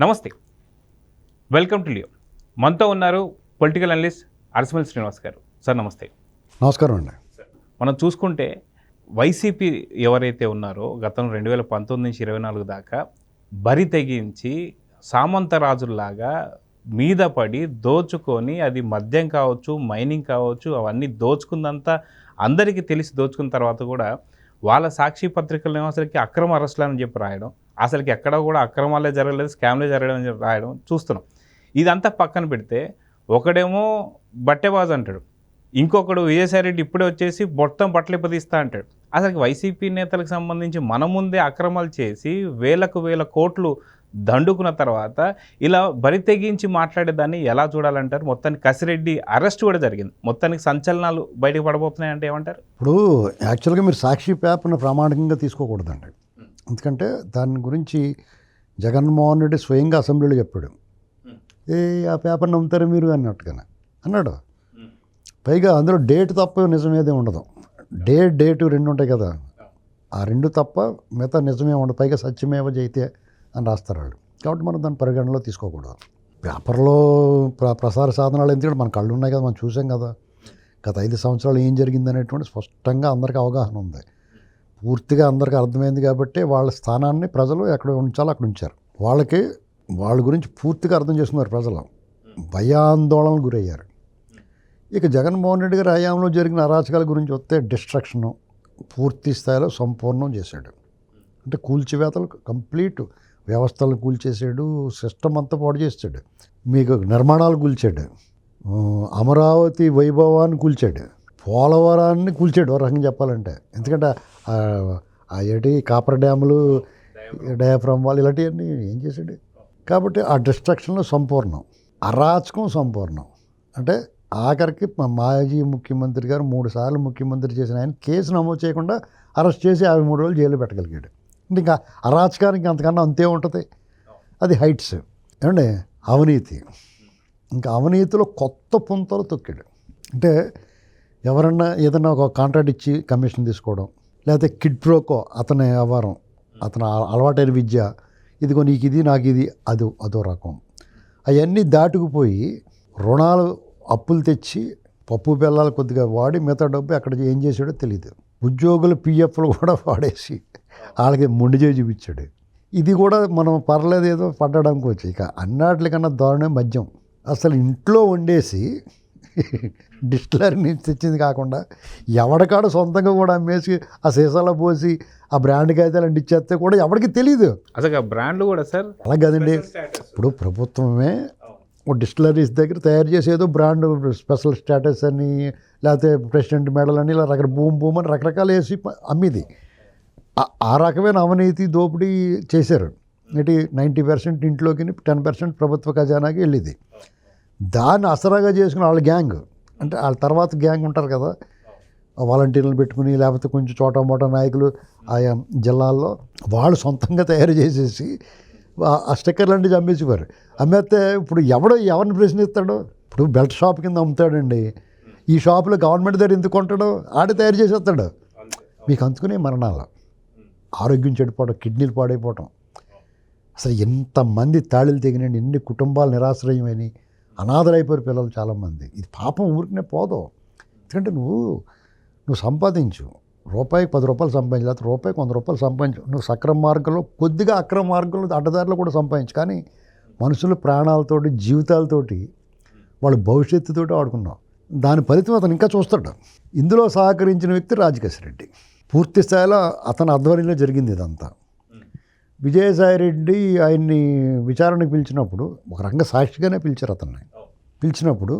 నమస్తే, welcome to Leo. మనతో ఉన్నారు పొలిటికల్ అనలిస్ట్ అరసమల్లి శ్రీనివాస్ గారు. సార్ నమస్తే. నమస్కారం అండి. మనం చూసుకుంటే వైసీపీ ఎవరైతే ఉన్నారో గతంలో 2019 నుంచి 24 దాకా బరి తెగించి సామంతరాజుల్లాగా మీద పడి దోచుకొని, అది మద్యం కావచ్చు, మైనింగ్ కావచ్చు, అవన్నీ దోచుకుందంతా అందరికీ తెలిసి దోచుకున్న తర్వాత కూడా వాళ్ళ సాక్షి పత్రికలను అసలుకి అక్రమ అరెస్టులు అని చెప్పి రాయడం, అసలుకి ఎక్కడ కూడా అక్రమాలే జరగలేదు, స్కామ్లే జరగడం అని చెప్పి రాయడం చూస్తున్నాం. ఇదంతా పక్కన పెడితే ఒకడేమో బట్టెబాజు అంటాడు, ఇంకొకడు విజయసాయిరెడ్డి ఇప్పుడే వచ్చేసి మొత్తం బట్టలిప్పదీస్తా అంటాడు. అసలు వైసీపీ నేతలకు సంబంధించి మన ముందే అక్రమాలు చేసి వేల కోట్లు దండుకున్న తర్వాత ఇలా బరి తెగించి మాట్లాడేదాన్ని ఎలా చూడాలంటారు? మొత్తానికి కసిరెడ్డి అరెస్ట్ కూడా జరిగింది, మొత్తానికి సంచలనాలు బయటకు పడబోతున్నాయి అంటే ఏమంటారు? ఇప్పుడు యాక్చువల్గా మీరు సాక్షి పేపర్ని ప్రామాణికంగా తీసుకోకూడదండి. ఎందుకంటే దాని గురించి జగన్మోహన్ రెడ్డి స్వయంగా అసెంబ్లీలో చెప్పాడు. ఆ పేపర్ నమ్ముతారు మీరు అన్నట్టుగానే అన్నాడు. పైగా అందులో డేట్ తప్ప నిజమేదే ఉండదు. డేటు రెండు ఉంటాయి కదా, ఆ రెండు తప్ప మిగతా నిజమే ఉండదు. పైగా సత్యమేవ జయితే అని రాస్తారు వాళ్ళు. కాబట్టి మనం దాన్ని పరిగణనలో తీసుకోకూడదు. పేపర్లో ప్రసార సాధనాలు ఎందుకంటే మన కళ్ళు ఉన్నాయి కదా, మనం చూసాం కదా గత 5 సంవత్సరాలు ఏం జరిగింది అనేటువంటి స్పష్టంగా అందరికీ అవగాహన ఉంది. పూర్తిగా అందరికీ అర్థమైంది కాబట్టి వాళ్ళ స్థానాన్ని ప్రజలు ఎక్కడ ఉంచాలో అక్కడ ఉంచారు. వాళ్ళ గురించి పూర్తిగా అర్థం చేసుకున్నారు ప్రజలు. భయాందోళనకు గురయ్యారు. ఇక జగన్మోహన్ రెడ్డి గారి హయాంలో జరిగిన అరాచకాల గురించి వస్తే డిస్ట్రక్షను పూర్తి స్థాయిలో సంపూర్ణం చేశాడు. అంటే కూల్చివేతలు కంప్లీట్ వ్యవస్థలను కూల్చేసాడు, సిస్టమ్ అంతా పాడు చేసాడు. మీకు నిర్మాణాలు కూల్చాడు, అమరావతి వైభవాన్ని కూల్చాడు, పోలవరాన్ని కూల్చాడు ఒక రకంగా చెప్పాలంటే. ఎందుకంటే ఏంటి కాపర్ డ్యాములు, డయాఫ్రమ్ వాళ్ళు ఇలాంటివన్నీ ఏం చేశాడు. కాబట్టి ఆ డిస్ట్రక్షన్లో సంపూర్ణం, అరాచకం సంపూర్ణం. అంటే ఆఖరికి మాజీ ముఖ్యమంత్రి గారు 3 సార్లు ముఖ్యమంత్రి చేసిన ఆయన కేసు నమోదు చేయకుండా అరెస్ట్ చేసి 53 రోజులు జైలు పెట్టగలిగాడు. ఇంకా అరాచకానికి అంతకన్నా అంతే ఉంటుంది. అది హైట్స్. ఏమండి అవినీతి, ఇంకా అవినీతిలో కొత్త పుంతలు తొక్కాడు. అంటే ఎవరన్నా ఏదన్నా ఒక కాంట్రాక్ట్ ఇచ్చి కమిషన్ తీసుకోవడం, లేకపోతే కిడ్ ప్రోకో అతని వ్యవహారం, అతను అలవాటైన విద్య, ఇదిగో నీకు ఇది నాకు ఇది, అదో రకం. అవన్నీ దాటుకుపోయి రుణాలు అప్పులు తెచ్చి పప్పు బెల్లాలు కొద్దిగా వాడి మిగతా డబ్బు ఎక్కడ ఏం చేశాడో తెలియదు. ఉద్యోగుల పిఎఫ్లు కూడా వాడేసి వాళ్ళకి మొండిజే చూపించాడు. ఇది కూడా మనం పర్లేదు ఏదో పడ్డానికి వచ్చి. ఇక అన్నిటికన్నా దారుణం మద్యం. అసలు ఇంట్లో వండేసి డిస్టిలరీ నుంచి తెచ్చింది కాకుండా ఎవడికాడ సొంతంగా కూడా అమ్మేసి ఆ సీసాలో పోసి ఆ బ్రాండ్ కాగితాలు అంటించేస్తే కూడా ఎవరికి తెలియదు. అసలు ఆ బ్రాండ్లు కూడా సార్ అలా కదండి. ఇప్పుడు ప్రభుత్వమే డిస్టిలరీస్ దగ్గర తయారు చేసేదో బ్రాండ్ స్పెషల్ స్టేటస్ అని, లేకపోతే ప్రెసిడెంట్ మెడల్ అని, ఇలా భూమ్ అని రకరకాలు వేసి అమ్మిది. ఆ రకమైన అవినీతి దోపిడీ చేశారు. ఏంటి 90% ఇంట్లోకి 10% ప్రభుత్వ ఖజానాకి వెళ్ళింది. దాన్ని అసరాగా చేసుకుని వాళ్ళ గ్యాంగ్, అంటే వాళ్ళ తర్వాత గ్యాంగ్ ఉంటారు కదా, వాలంటీర్లు పెట్టుకుని లేకపోతే కొంచెం చోటా మోటా నాయకులు ఆయా జిల్లాల్లో వాళ్ళు సొంతంగా తయారు చేసేసి ఆ స్టిక్కర్లు అంటే అమ్మేసేవారు. అమ్మేస్తే ఇప్పుడు ఎవరిని ప్రశ్నిస్తాడు? ఇప్పుడు బెల్ట్ షాప్ కింద అమ్ముతాడండి, ఈ షాపులో గవర్నమెంట్ దగ్గర ఎందుకు కొంటాడు? ఆడే తయారు చేసేస్తాడు. మీకు అందుకునే మరణాలు, ఆరోగ్యం చెడిపోవడం, కిడ్నీలు పాడైపోవటం. అసలు ఎంతమంది తాళిలు తెగినండి, ఎన్ని కుటుంబాలు నిరాశ్రయమని అనాథలైపోయారు పిల్లలు చాలామంది. ఇది పాపం ఊరికనే పోదు. ఎందుకంటే నువ్వు సంపాదించు, రూపాయికి 10 రూపాయలు సంపాదించు, లేకపోతే రూపాయికి 100 రూపాయలు సంపాదించు. నువ్వు సక్రమ మార్గంలో కొద్దిగా అక్రమ మార్గంలో అడ్డదారిలో కూడా సంపాదించు. కానీ మనుషుల ప్రాణాలతోటి, జీవితాలతోటి, వాళ్ళ భవిష్యత్తుతోటి ఆడుకున్నావు. దాని ఫలితం అతను ఇంకా చూస్తాడు. ఇందులో సహకరించిన వ్యక్తి రాజకేశ్వరరెడ్డి. పూర్తి స్థాయిలో అతని ఆధ్వర్యంలో జరిగింది ఇదంతా. విజయసాయిరెడ్డి ఆయన్ని విచారణకు పిలిచినప్పుడు ఒక రకంగా సాక్షిగానే పిలిచారు. అతన్ని పిలిచినప్పుడు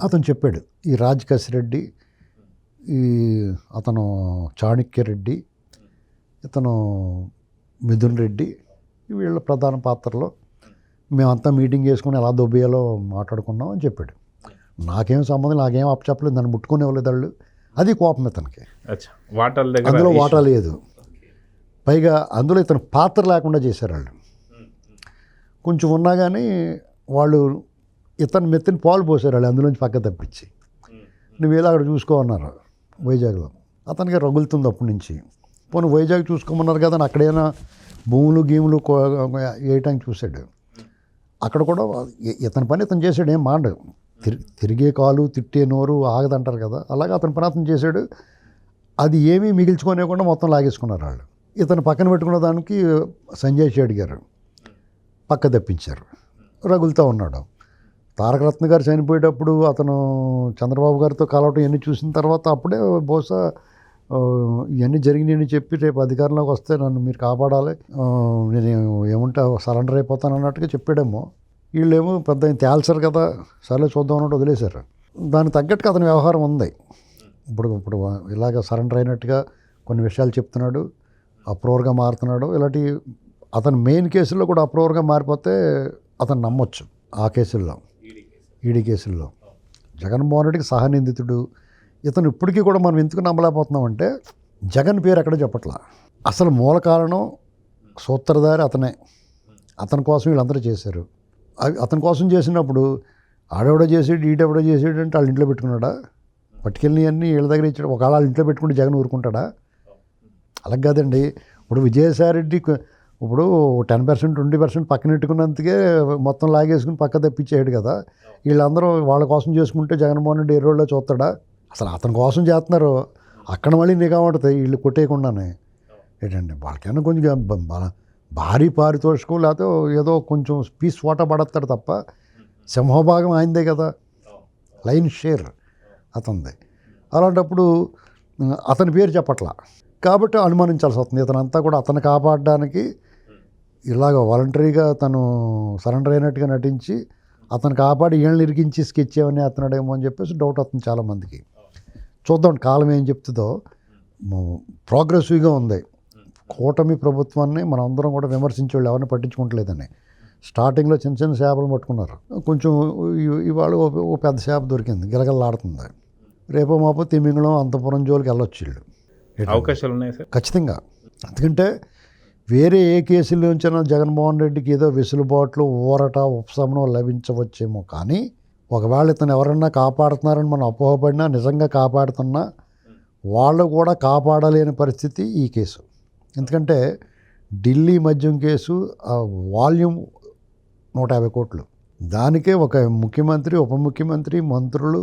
అతను చెప్పాడు, ఈ రాజకేశ్వరరెడ్డి, ఈ అతను చాణక్యరెడ్డి, ఇతను మిథున్ రెడ్డి, వీళ్ళ ప్రధాన పాత్రలో మేమంతా మీటింగ్ చేసుకుని ఎలా దొబ్బేయాలో మాట్లాడుకున్నాం అని చెప్పాడు. నాకేం సంబంధం, నాకేం అప్పచెప్పలేదు, నన్ను ముట్టుకునే వాళ్ళు వాళ్ళు. అది కోపం ఇతనికి. అందులో వాటా లేదు. పైగా అందులో ఇతను పాత్ర లేకుండా చేశారు వాళ్ళు. కొంచెం ఉన్నా కానీ వాళ్ళు ఇతను మెత్తిని పాలు పోసారు వాళ్ళు, అందులోంచి పక్క తప్పించి. నువ్వేదో అక్కడ చూసుకో అన్నారు వైజాగ్లో. అతనికి రగులుతుంది అప్పటి నుంచి. పోనీ వైజాగ్ చూసుకోమన్నారు కదా అని అక్కడైనా భూములు గీములు వేయటానికి చూశాడు. అక్కడ కూడా ఇతని పని ఇతను చేశాడు, ఏం మాట తిరిగే కాలు తిట్టే నోరు ఆగదంటారు కదా, అలాగే అతని పని అతను చేశాడు. అది ఏమీ మిగిల్చుకోనివ్వకుండా మొత్తం లాగేసుకున్నారు వాళ్ళు. ఇతను పక్కన పెట్టుకున్న దానికి సంజయ్ షెట్టి గారు పక్క తప్పించారు, రగులుతూ ఉన్నాడు. తారకరత్న గారు చనిపోయేటప్పుడు అతను చంద్రబాబు గారితో కలవటం ఇవన్నీ చూసిన తర్వాత అప్పుడే బహుశా ఇవన్నీ జరిగినాయని చెప్పి రేపు అధికారంలోకి వస్తే నన్ను మీరు కాపాడాలి, నేను ఏముంటే సరెండర్ అయిపోతాను అన్నట్టుగా చెప్పాడేమో. వీళ్ళేమో పెద్ద తేల్చారు కదా, సరే చూద్దాం అన్నట్టు వదిలేశారు. దానికి తగ్గట్టుగా అతని వ్యవహారం ఉంది. ఇప్పుడు ఇలాగ సరెండర్ అయినట్టుగా కొన్ని విషయాలు చెప్తున్నాడు, అప్రూవర్గా మారుతున్నాడు. ఇలాంటి అతని మెయిన్ కేసుల్లో కూడా అప్రూవర్గా మారిపోతే అతను నమ్మొచ్చు. ఆ కేసుల్లో, ఈడీ కేసుల్లో జగన్మోహన్ రెడ్డికి సహనిందితుడు. ఇతను ఇప్పటికీ కూడా మనం ఎందుకు నమ్మలేకపోతున్నామంటే జగన్ పేరు ఎక్కడ చెప్పట్లా. అసలు మూల కారణం సూత్రధారి అతనే. అతని కోసం వీళ్ళందరూ చేశారు. అతని కోసం చేసినప్పుడు ఆడెవడో చేసాడు ఈడెవడో చేసాడు అంటే వాళ్ళ ఇంట్లో పెట్టుకున్నాడా, పట్టుకెళ్ళి అన్నీ వీళ్ళ దగ్గర ఇచ్చాడు. ఒకవేళ వాళ్ళ ఇంట్లో పెట్టుకుంటే జగన్ ఊరుకుంటాడా? అలా కాదండి. ఇప్పుడు విజయసాయిరెడ్డి ఇప్పుడు 10% 20% పక్కన పెట్టుకున్నందుకే మొత్తం లాగేసుకుని పక్క తప్పించాడు కదా. వీళ్ళందరూ వాళ్ళ కోసం చేసుకుంటే జగన్మోహన్ రెడ్డి ఎర్రోళ్ళో చూస్తాడా? అసలు అతని కోసం చేస్తున్నారు, అక్కడ మళ్ళీ నిఘా పడతాయి వీళ్ళు కొట్టేయకుండానే. ఏంటండి వాళ్ళకైనా కొంచెం భారీ పారితోషికం లేకపోతే ఏదో కొంచెం పీస్ వాటా పడతాడు తప్ప సింహభాగం ఆయనదే కదా, లైన్ షేర్ అతనిది. అలాంటప్పుడు అతని పేరు చెప్పట్లా కాబట్టి అనుమానించాల్సి వస్తుంది. ఇతనంతా కూడా అతను కాపాడడానికి ఇలాగ వాలంటరీగా తను సరెండర్ అయినట్టుగా నటించి అతను కాపాడి ఏళ్ళు ఇరికించి స్కెచ్ ఏమని అతనుడేమో అని చెప్పేసి డౌట్ వస్తుంది చాలామందికి. చూద్దాం కాలం ఏం చెప్తుందో. ప్రోగ్రెసివ్గా ఉంది కూటమి ప్రభుత్వాన్ని. మనం అందరం కూడా విమర్శించేవాళ్ళు ఎవరిని పట్టించుకోవట్లేదని. స్టార్టింగ్లో చిన్న చిన్న చేపలు పట్టుకున్నారు, కొంచెం ఇవాళ ఓ పెద్ద చేప దొరికింది, గిలగల్లాడుతుంది. రేపో మాపో తిమింగళం అంతపురం జోలికి వెళ్ళొచ్చు వీళ్ళు. అవకాశాలు ఉన్నాయి సార్ ఖచ్చితంగా. ఎందుకంటే వేరే ఏ కేసుల్లోంచైనా జగన్మోహన్ రెడ్డికి ఏదో వెసులుబాట్లు ఊరట ఉపశమనం లభించవచ్చేమో, కానీ ఒకవేళ ఇతను ఎవరన్నా కాపాడుతున్నారని మనం అపోహపడినా నిజంగా కాపాడుతున్నా వాళ్ళు కూడా కాపాడలేని పరిస్థితి ఈ కేసు. ఎందుకంటే ఢిల్లీ మద్యం కేసు వాల్యూమ్ 150 కోట్లు, దానికే ఒక ముఖ్యమంత్రి ఉప ముఖ్యమంత్రి మంత్రులు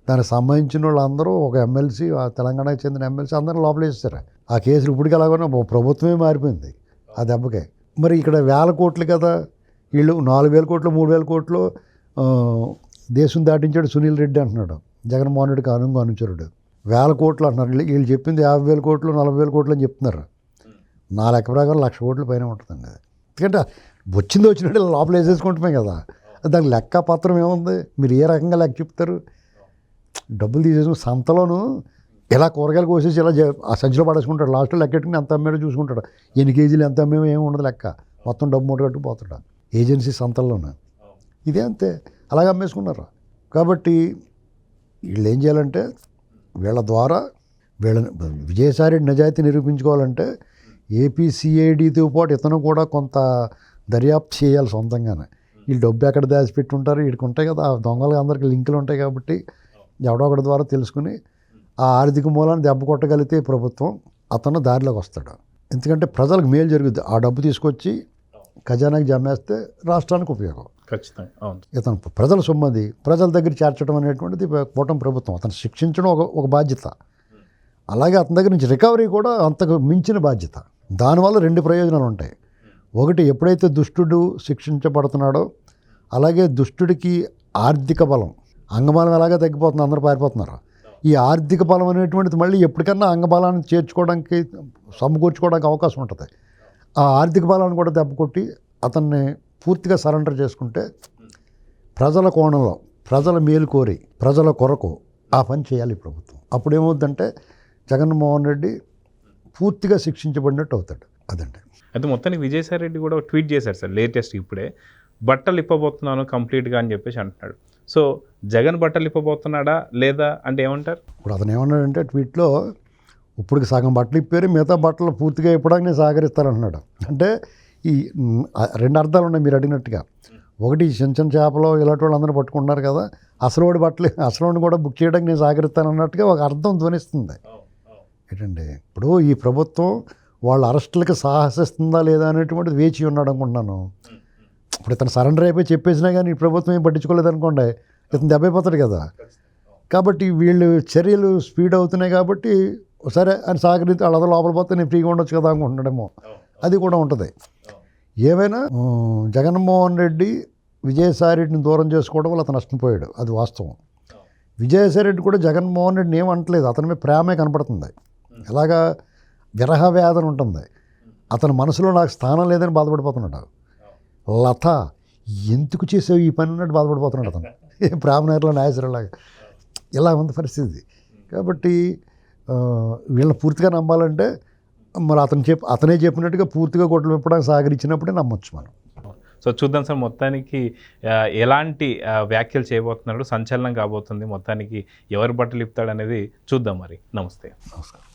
దానికి సంబంధించిన వాళ్ళందరూ ఒక ఎమ్మెల్సీ తెలంగాణకు చెందిన ఎమ్మెల్సీ అందరూ లోపలేస్తారు. ఆ కేసులు ఇప్పటికి ఎలాగోనా ప్రభుత్వమే మారిపోయింది ఆ దెబ్బకే. మరి ఇక్కడ 1000 కోట్లు కదా, వీళ్ళు 4000 కోట్లు 3000 కోట్లు దేశం దాటించాడు సునీల్ రెడ్డి అంటున్నాడు జగన్మోహన్ రెడ్డికి అనుచరుడు. 1000 కోట్లు అంటున్నారు, వీళ్ళు చెప్పింది 50,000 కోట్లు 40,000 కోట్లు అని చెప్తున్నారు. నా లెక్క ప్రకారం 1,00,000 కోట్ల పైన ఉంటుందండి అది. ఎందుకంటే వచ్చినట్టు లోపల వేసేసుకుంటున్నాం కదా, దానికి లెక్క పత్రం ఏముంది, మీరు ఏ రకంగా లెక్క చెప్తారు? డబ్బులు తీసేసుకుని సంతలోను ఇలా కూరగాయలు కోసేసి ఇలా ఆ సంచిలో పడేసుకుంటాడు, లాస్ట్లో లెక్కెట్టుకుని ఎంత అమ్మేడో చూసుకుంటాడు, ఎన్ని కేజీలు ఎంత అమ్మేమో ఏమి ఉండదు లెక్క, మొత్తం డబ్బు మూట కట్టుకుపోతాడు ఏజెన్సీ సంతల్లోనే. ఇదే అంతే, అలాగే అమ్మేసుకున్నారు. కాబట్టి వీళ్ళు ఏం చేయాలంటే వీళ్ళ ద్వారా విజయసాయిరెడ్డి నిజాయితీ నిరూపించుకోవాలంటే ఏపీసీఐడితో పాటు ఇతను కూడా కొంత దర్యాప్తు చేయాలి సొంతంగానే. వీళ్ళు డబ్బు ఎక్కడ దాచిపెట్టి ఉంటారు, వీడికి ఉంటాయి కదా ఆ దొంగలు అందరికీ లింకులు ఉంటాయి కాబట్టి ఎవడో ఒకటి ద్వారా తెలుసుకుని ఆ ఆర్థిక మూలాన్ని దెబ్బ కొట్టగలిగితే ప్రభుత్వం అతను దారిలోకి వస్తాడు. ఎందుకంటే ప్రజలకు మేలు జరుగుద్ది. ఆ డబ్బు తీసుకొచ్చి ఖజానాకి జమేస్తే రాష్ట్రానికి ఉపయోగం. ఖచ్చితంగా ఇతను ప్రజల సొమ్మది ప్రజల దగ్గర చేర్చడం అనేటువంటిది కూటమి ప్రభుత్వం. అతను శిక్షించడం ఒక బాధ్యత, అలాగే అతని దగ్గర నుంచి రికవరీ కూడా అంతకు మించిన బాధ్యత. దానివల్ల 2 ప్రయోజనాలు ఉంటాయి. ఒకటి, ఎప్పుడైతే దుష్టుడు శిక్షించబడుతున్నాడో అలాగే దుష్టుడికి ఆర్థిక బలం, అంగబలం ఎలాగే తగ్గిపోతుంది, అందరూ పారిపోతున్నారు. ఈ ఆర్థిక బలం అనేటువంటిది మళ్ళీ ఎప్పటికన్నా అంగబలాన్ని చేర్చుకోవడానికి సమకూర్చుకోవడానికి అవకాశం ఉంటుంది. ఆ ఆర్థిక బలాన్ని కూడా దెబ్బ కొట్టి అతన్ని పూర్తిగా సరెండర్ చేసుకుంటే ప్రజల కోణంలో ప్రజల మేలు కోరి ప్రజల కొరకు ఆ పని చేయాలి ప్రభుత్వం. అప్పుడు ఏమవుతుందంటే జగన్మోహన్ రెడ్డి పూర్తిగా శిక్షించబడినట్టు అవుతాడు. అదండి. అయితే మొత్తానికి విజయసాయి రెడ్డి కూడా ట్వీట్ చేశారు సార్ లేటెస్ట్ ఇప్పుడే, బట్టలు ఇప్పబోతున్నాను కంప్లీట్గా అని చెప్పేసి అంటున్నాడు. సో జగన్ బట్టలు ఇప్పబోతున్నాడా లేదా అంటే ఏమంటారు? ఇప్పుడు అతను ఏమన్నాడంటే ట్వీట్లో, ఇప్పుడు సగం బట్టలు ఇప్పారు, మిగతా బట్టలు పూర్తిగా ఇప్పడానికి నేను సహకరిస్తానంటున్నాడు. అంటే ఈ 2 అర్థాలు ఉన్నాయి మీరు అడిగినట్టుగా. ఒకటి, చిన్న చిన్న చేపలు ఇలాంటి వాళ్ళు అందరూ పట్టుకుంటున్నారు కదా, అసలు బట్టలు అసలు కూడా బుక్ చేయడానికి నేను సహకరిస్తాను అన్నట్టుగా ఒక అర్థం ధ్వనిస్తుంది. ఏంటండి ఇప్పుడు ఈ ప్రభుత్వం వాళ్ళ అరెస్టులకి సాహసిస్తుందా లేదా అనేటువంటిది వేచి ఉన్నాడు అనుకుంటున్నాను. ఇప్పుడు ఇతను సరెండర్ అయిపోయి చెప్పేసినా కానీ ఈ ప్రభుత్వం ఏం పట్టించుకోలేదు అనుకోండి, ఇతను దెబ్బైపోతాడు కదా. కాబట్టి వీళ్ళు చర్యలు స్పీడ్ అవుతున్నాయి కాబట్టి సరే అని సహకరించి వాళ్ళ లోపల పోతే నేను ఫ్రీగా ఉండొచ్చు కదా అనుకుంటున్నాడేమో, అది కూడా ఉంటుంది. ఏమైనా జగన్మోహన్ రెడ్డి విజయసాయి రెడ్డిని దూరం చేసుకోవడం వల్ల అతను నష్టపోయాడు, అది వాస్తవం. విజయసాయి రెడ్డి కూడా జగన్మోహన్ రెడ్డిని ఏమంటలేదు, అతని మీద ప్రేమే కనపడుతుంది. ఎలాగా విరహ వేదన ఉంటుంది, అతని మనసులో నాకు స్థానం లేదని బాధపడిపోతున్నాడు. లత ఎందుకు చేసావు ఈ పని అన్నట్టు బాధపడిపోతున్నాడు అతను, బ్రాహ్మణర్లో నాయసరిలాగా. ఇలా ఉంది పరిస్థితి. కాబట్టి వీళ్ళని పూర్తిగా నమ్మాలంటే మరి అతనే చెప్పినట్టుగా పూర్తిగా గొడ్డలు విప్పడానికి సహకరించినప్పుడే నమ్మొచ్చు మనం. సో చూద్దాం సార్, మొత్తానికి ఎలాంటి వ్యాఖ్యలు చేయబోతున్నాడు, సంచలనం కాబోతుంది, మొత్తానికి ఎవరు బట్టలు ఇప్పుతాడు అనేది చూద్దాం మరి. నమస్తే. నమస్కారం.